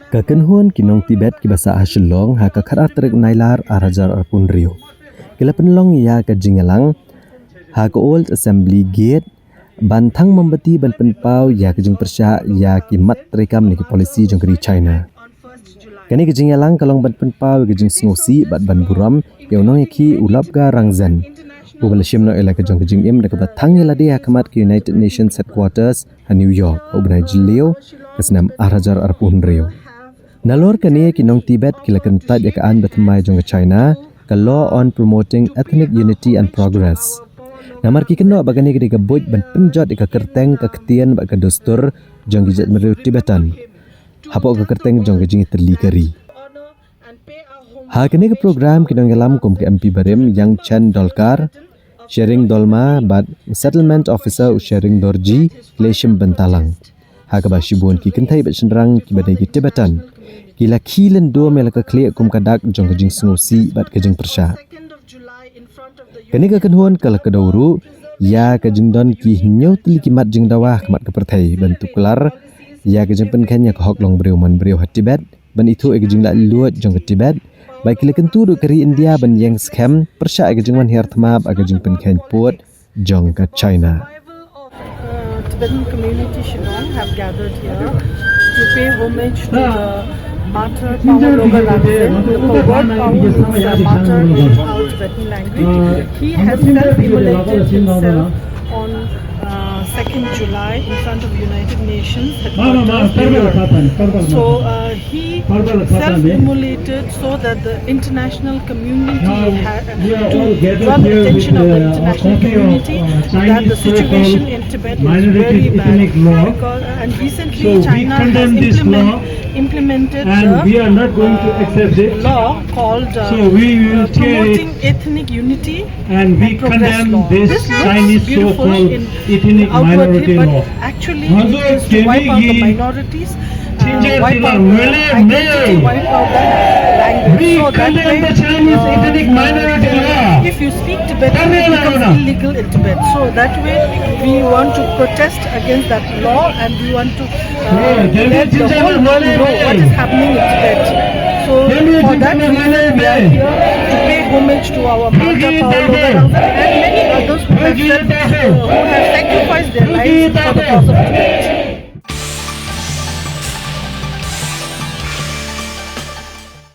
Kakenhuan kinong Tibet ki bahasa Shillong ha ka kharat trek nailar arajar arpun rio. Kila penlong ya ka jingalang ha ka Old Assembly Gate ban thang membeti ban penpau ya ka jing persya ya ki mat trekam ni ki polisi jong kri China. Kani ka jingalang kalong ban penpau ka jing sngosi bat ban buram yaunong ki ulap ga rangzan. Ubal shimno ela ka jong ka jing im ka thang ila dia kamat ki United Nations headquarters ha New York ubnai jilio kasnam arajar arpun rio. Nalor kani kinong Tibet kilakan tat ya kaan betmai jong China ka law on promoting ethnic unity and progress. Namar ki keno bagani ki gabut ban penjot ka kerteng ka ketian ba ka dustur jong gijat meru Tibetan. Hapo ka kerteng jong gijing terli kari. Ha kani ka program kinong yalam kum ke MP Barim yang Chen Dolkar sharing dolma bat settlement officer sharing dorji leshim bentalang. Ha ka ba shibun ki kentai bat senrang ki badai ki Tibetan. Kila kilen do melaka klik kum kadak jong kajing snosi bat kajing persya. Kani ka kenhuan kala kadawru ya kajing don ki nyau teli kimat jing dawah kemat kepertai bentuk kelar ya kajing penkan ya kahok long breu man breu hat Tibet ban itu kajing la luat jong ke Tibet baik kila kentu do kari India ban yang scam persya kajing man her tmab kajing penkan pot jong ke China. Tibetan community Shillong have gathered here to pay homage to the martyr Paul Loga Lamsen. The word Paul means martyr in our Tibetan language. He has self-immolated himself on 2nd July in front of United Nations headquarters. So he self-immolated so that the international community to draw the attention of the international community that the situation in Tibet is very bad. And recently China has implemented the law called promoting ethnic unity and we condemn law. this Chinese so-called ethnic minority law. Actually, it is to wipe out the minorities, wipe out the identity, wipe out the language. So that way, the Chinese ethnic minority law. if you speak Tibetan, it becomes illegal in Tibet. So that way, we want to protest against that law and we want to let the whole world know what is happening in Tibet. So for that reason, we are here to pay homage to our Martyr Paul Loga and many others who have sacrificed their lives for the cause of Tibet.